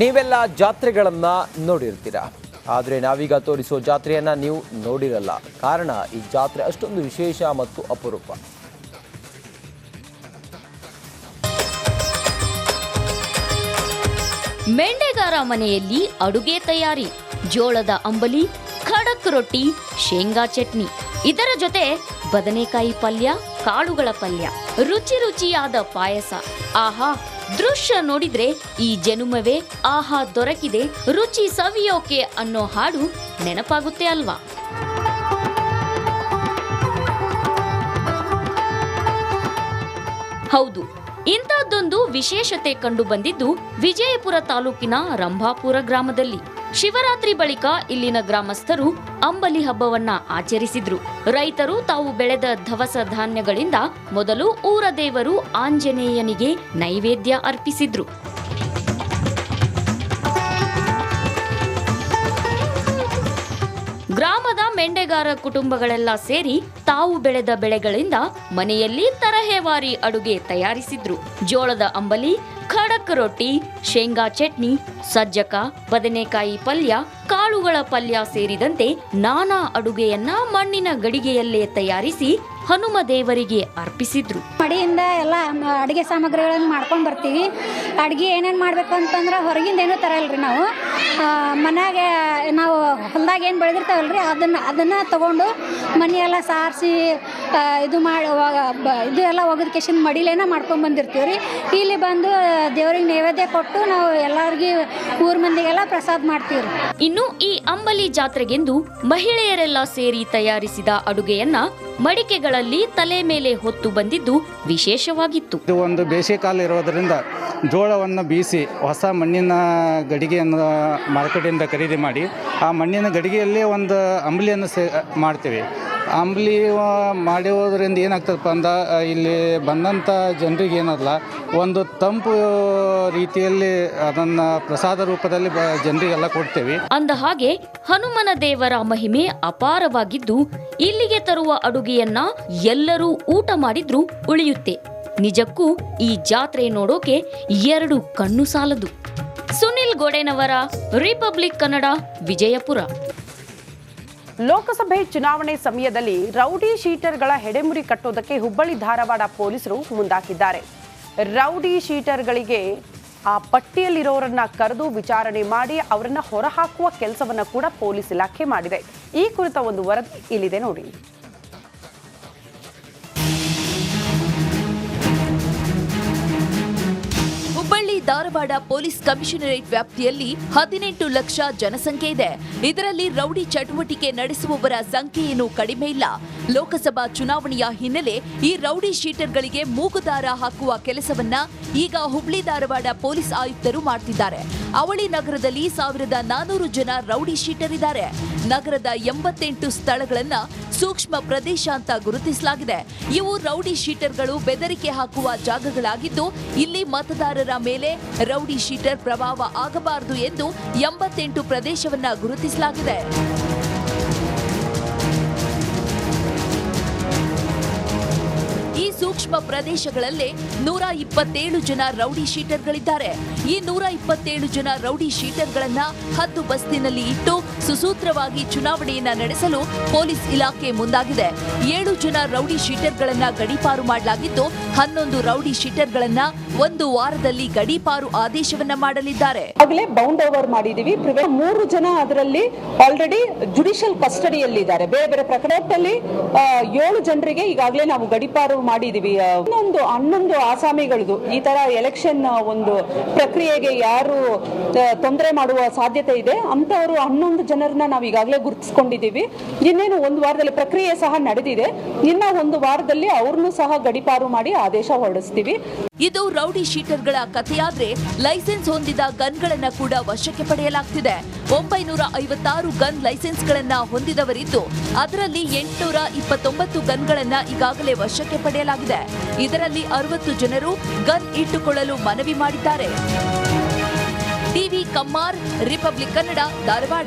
ನೀವೆಲ್ಲ ಜಾತ್ರೆಗಳನ್ನ ನೋಡಿರ್ತೀರಾ, ಆದರೆ ನಾವೀಗ ತೋರಿಸೋ ಜಾತ್ರೆಯನ್ನ ನೀವು ನೋಡಿರಲ್ಲ. ಕಾರಣ ಈ ಜಾತ್ರೆ ಅಷ್ಟೊಂದು ವಿಶೇಷ ಮತ್ತು ಅಪರೂಪ. ಮೆಂಡೆಗಾರ ಮನೆಯಲ್ಲಿ ಅಡುಗೆ ತಯಾರಿ, ಜೋಳದ ಅಂಬಲಿ, ಖಡಕ್ ರೊಟ್ಟಿ, ಶೇಂಗಾ ಚಟ್ನಿ, ಇದರ ಜೊತೆ ಬದನೆಕಾಯಿ ಪಲ್ಯ, ಕಾಳುಗಳ ಪಲ್ಯ, ರುಚಿ ರುಚಿಯಾದ ಪಾಯಸ. ಆಹಾ, ದೃಶ್ಯ ನೋಡಿದ್ರೆ ಈ ಜನುಮವೇ ಆಹಾ ದೊರಕಿದೆ, ರುಚಿ ಸವಿಯೋಕೆ ಅನ್ನೋ ಹಾಡು ನೆನಪಾಗುತ್ತೆ ಅಲ್ವಾ? ಹೌದು, ಇಂಥದ್ದೊಂದು ವಿಶೇಷತೆ ಕಂಡು ಬಂದಿದ್ದು ವಿಜಯಪುರ ತಾಲೂಕಿನ ರಂಭಾಪುರ ಗ್ರಾಮದಲ್ಲಿ. ಶಿವರಾತ್ರಿ ಬಳಿಕ ಇಲ್ಲಿನ ಗ್ರಾಮಸ್ಥರು ಅಂಬಲಿ ಹಬ್ಬವನ್ನ ಆಚರಿಸಿದ್ರು. ರೈತರು ತಾವು ಬೆಳೆದ ದವಸ ಧಾನ್ಯಗಳಿಂದ ಮೊದಲು ಊರ ದೇವರು ಆಂಜನೇಯನಿಗೆ ನೈವೇದ್ಯ ಅರ್ಪಿಸಿದ್ರು. ಗ್ರಾಮದ ಮೆಂಡೆಗಾರ ಕುಟುಂಬಗಳೆಲ್ಲ ಸೇರಿ ತಾವು ಬೆಳೆದ ಬೆಳೆಗಳಿಂದ ಮನೆಯಲ್ಲಿ ತರಹೇವಾರಿ ಅಡುಗೆ ತಯಾರಿಸಿದ್ರು. ಜೋಳದ ಅಂಬಲಿ, ಖಡಕ್ ರೊಟ್ಟಿ, ಶೇಂಗಾ ಚಟ್ನಿ, ಸಜ್ಜಕ, ಬದನೆಕಾಯಿ ಪಲ್ಯ, ಕಾಳುಗಳ ಪಲ್ಯ ಸೇರಿದಂತೆ ನಾನಾ ಅಡುಗೆಯನ್ನ ಮಣ್ಣಿನ ಗಡಿಗೆಯಲ್ಲೇ ತಯಾರಿಸಿ ಹನುಮ ದೇವರಿಗೆ ಅರ್ಪಿಸಿದ್ರು. ಮಡಿಯಿಂದ ಎಲ್ಲ ಅಡುಗೆ ಸಾಮಗ್ರಿಗಳನ್ನು ಮಾಡ್ಕೊಂಡು ಬರ್ತೀವಿ. ಅಡುಗೆ ಏನೇನು ಮಾಡಬೇಕು ಅಂತಂದ್ರೆ ಹೊರಗಿಂದ ಏನೂ ತರಲ್ರಿ. ನಾವು ಮನೆಯಾಗೆ ನಾವು ಹೊಲದಾಗ ಏನು ಬೆಳೆದಿರ್ತಾವಲ್ರಿ ಅದನ್ನು ತಗೊಂಡು ಮನೆಯೆಲ್ಲ ಸಾರಿಸಿ ಇದು ಮಾಡಿ ಇದು ಎಲ್ಲ ಒಗದ ಕೆಶಿನ ಮಡಿಲೇನ ಮಾಡ್ಕೊಂಡು ಬಂದಿರ್ತೀವಿ ರೀ. ಇಲ್ಲಿ ಬಂದು ದೇವ್ರಿಗೆ ನೈವೇದ್ಯ ಕೊಟ್ಟು ನಾವು ಎಲ್ಲರಿಗೆ ಊರ ಮಂದಿಗೆಲ್ಲ ಪ್ರಸಾದ ಮಾಡ್ತೀವಿ. ಇನ್ನು ಈ ಅಂಬಲಿ ಜಾತ್ರೆಗೆಂದು ಮಹಿಳೆಯರೆಲ್ಲ ಸೇರಿ ತಯಾರಿಸಿದ ಅಡುಗೆಯನ್ನ ಮಡಿಕೆಗಳಲ್ಲಿ ತಲೆ ಮೇಲೆ ಹೊತ್ತು ಬಂದಿದ್ದು ವಿಶೇಷವಾಗಿತ್ತು. ಇದು ಒಂದು ಬೇಸಿಗೆ ಕಾಲ ಇರೋದರಿಂದ ಜೋಳವನ್ನು ಬೀಸಿ ಹೊಸ ಮಣ್ಣಿನ ಗಡಿಗೆಯನ್ನು ಮಾರ್ಕೆಟಿಂದ ಖರೀದಿ ಮಾಡಿ ಆ ಮಣ್ಣಿನ ಗಡಿಗೆಯಲ್ಲಿ ಒಂದು ಅಂಬಲಿಯನ್ನು ಮಾಡ್ತೀವಿ. ಅಂಬಲಿ ಮಾಡೋದ್ರಿಂದ ಏನಾಗ್ತದಪ್ಪ ಅಂದ ಇಲ್ಲಿ ಬಂದಂಥ ಜನರಿಗೆ ಏನಲ್ಲ ಒಂದು ತಂಪು ರೀತಿಯಲ್ಲಿ ಅದನ್ನು ಪ್ರಸಾದ ರೂಪದಲ್ಲಿ ಜನರಿಗೆಲ್ಲ ಕೊಡ್ತೇವೆ. ಅಂದ ಹಾಗೆ ಹನುಮನ ದೇವರ ಮಹಿಮೆ ಅಪಾರವಾಗಿದ್ದು ಇಲ್ಲಿಗೆ ತರುವ ಅಡುಗೆಯನ್ನ ಎಲ್ಲರೂ ಊಟ ಮಾಡಿದ್ರೂ ಉಳಿಯುತ್ತೆ. ನಿಜಕ್ಕೂ ಈ ಜಾತ್ರೆ ನೋಡೋಕೆ ಎರಡು ಕಣ್ಣು ಸಾಲದು. ಸುನಿಲ್ ಗೋಡೆನವರ ರಿಪಬ್ಲಿಕ್ ಕನ್ನಡ, ವಿಜಯಪುರ. ಲೋಕಸಭೆ ಚುನಾವಣೆ ಸಮಯದಲ್ಲಿ ರೌಡಿ ಶೀಟರ್ಗಳ ಹೆಡೆಮುರಿ ಕಟ್ಟೋದಕ್ಕೆ ಹುಬ್ಬಳ್ಳಿ ಧಾರವಾಡ ಪೊಲೀಸರು ಮುಂದಾಗಿದ್ದಾರೆ. ರೌಡಿ ಶೀಟರ್ಗಳಿಗೆ ಆ ಪಟ್ಟಿಯಲ್ಲಿರೋರನ್ನ ಕರೆದು ವಿಚಾರಣೆ ಮಾಡಿ ಅವರನ್ನ ಹೊರಹಾಕುವ ಕೆಲಸವನ್ನ ಕೂಡ ಪೊಲೀಸ್ ಇಲಾಖೆ ಮಾಡಿದೆ. ಈ ಕುರಿತ ಒಂದು ವರದಿ ಇಲ್ಲಿದೆ ನೋಡಿ. ಹುಬ್ಬಳ್ಳಿ ಧಾರವಾಡ ಪೊಲೀಸ್ ಕಮಿಷನರೇಟ್ ವ್ಯಾಪ್ತಿಯಲ್ಲಿ 18 ಲಕ್ಷ ಜನಸಂಖ್ಯೆ ಇದೆ. ಇದರಲ್ಲಿ ರೌಡಿ ಚಟುವಟಿಕೆ ನಡೆಸುವವರ ಸಂಖ್ಯೆ ಏನೂ ಕಡಿಮೆ ಇಲ್ಲ. ಲೋಕಸಭಾ ಚುನಾವಣೆಯ ಹಿನ್ನೆಲೆ ಈ ರೌಡಿ ಶೀಟರ್ಗಳಿಗೆ ಮೂಗುದಾರ ಹಾಕುವ ಕೆಲಸವನ್ನ ಈಗ ಹುಬ್ಬಳ್ಳಿ ಧಾರವಾಡ ಪೊಲೀಸ್ ಆಯುಕ್ತರು ಮಾಡ್ತಿದ್ದಾರೆ. ಅವಳಿ ನಗರದಲ್ಲಿ 1400 ಜನ ರೌಡಿ ಶೀಟರ್ ಇದ್ದಾರೆ. ನಗರದ 88 ಸ್ಥಳಗಳನ್ನ ಸೂಕ್ಷ್ಮ ಪ್ರದೇಶ ಅಂತ ಗುರುತಿಸಲಾಗಿದೆ. ಇವು ರೌಡಿ ಶೀಟರ್ಗಳು ಬೆದರಿಕೆ ಹಾಕುವ ಜಾಗಗಳಾಗಿದ್ದು ಇಲ್ಲಿ ಮತದಾರರ ಮೇಲೆ ರೌಡಿ ಶೀಟರ್ ಪ್ರಭಾವ ಆಗಬಾರದು ಎಂದು 88 ಪ್ರದೇಶವನ್ನ ಗುರುತಿಸಲಾಗಿದೆ. ಈ ಸೂಕ್ಷ್ಮ ಪ್ರದೇಶಗಳಲ್ಲೇ 127 ಜನ ರೌಡಿ ಶೀಟರ್ಗಳಿದ್ದಾರೆ. ಈ 127 ಜನ ರೌಡಿ ಶೀಟರ್ಗಳನ್ನ ಹದ್ದು ಬಸ್ತಿನಲ್ಲಿ ಇಟ್ಟು ಸುಸೂತ್ರವಾಗಿ ಚುನಾವಣೆಯನ್ನ ನಡೆಸಲು ಪೊಲೀಸ್ ಇಲಾಖೆ ಮುಂದಾಗಿದೆ. 7 ಜನ ರೌಡಿ ಶೀಟರ್ಗಳನ್ನ ಗಡೀಪಾರು ಮಾಡಲಾಗಿದ್ದು 11 ರೌಡಿ ಶೀಟರ್ಗಳನ್ನ ಒಂದು ವಾರದಲ್ಲಿ ಗಡೀಪಾರು ಆದೇಶವನ್ನ ಮಾಡಲಿದ್ದಾರೆ. ಆಗಲೇ ಬೌಂಡ್ ಓವರ್ ಮಾಡಿದೀವಿ. 3 ಜನ ಅದರಲ್ಲಿ ಆಲ್ರೆಡಿ ಜುಡಿಷಿಯಲ್ ಕಸ್ಟಡಿಯಲ್ಲಿದ್ದಾರೆ. ಬೇರೆ ಬೇರೆ ಪ್ರಕರಣದಲ್ಲಿ 7 ಜನರಿಗೆ ಈಗಾಗಲೇ ನಾವು ಗಡೀಪಾರು ಮಾಡಿದೀವಿ. 11 ಆಸಾಮಿಗಳದು ಈ ತರ ಎಲೆಕ್ಷನ್ ಒಂದು ಪ್ರಕ್ರಿಯೆಗೆ ಯಾರು ತೊಂದರೆ ಮಾಡುವ ಸಾಧ್ಯತೆ ಇದೆ ಅಂತವರು 11 ಜನರನ್ನ ನಾವು ಈಗಾಗಲೇ ಗುರುತಿಸಿಕೊಂಡಿದ್ದೀವಿ. ಇನ್ನೇನು ಒಂದು ವಾರದಲ್ಲಿ ಪ್ರಕ್ರಿಯೆ ಸಹ ನಡೆದಿದೆ. ಇನ್ನ ಒಂದು ವಾರದಲ್ಲಿ ಅವ್ರನ್ನೂ ಸಹ ಗಡೀಪಾರು ಮಾಡಿ ಆದೇಶ ಹೊರಡಿಸ್ತೀವಿ. ಇದು ರೌಡಿ ಶೀಟರ್ಗಳ ಕಥೆಯಾದ್ರೆ ಲೈಸೆನ್ಸ್ ಹೊಂದಿದ ಗನ್ಗಳನ್ನ ಕೂಡ ವಶಕ್ಕೆ ಪಡೆಯಲಾಗ್ತಿದೆ. 956 ಗನ್ ಲೈಸೆನ್ಸ್ಗಳನ್ನ ಹೊಂದಿದವರಿದ್ದು ಅದರಲ್ಲಿ 829 ಗನ್ಗಳನ್ನ ಈಗಾಗಲೇ ವಶಕ್ಕೆ ಪಡೆಯಲಾಗಿದೆ. ಇದರಲ್ಲಿ 60 ಜನರು ಗನ್ ಇಟ್ಟುಕೊಳ್ಳಲು ಮನವಿ ಮಾಡಿದ್ದಾರೆ. TV Kammar, republic Kannada, Dharwad.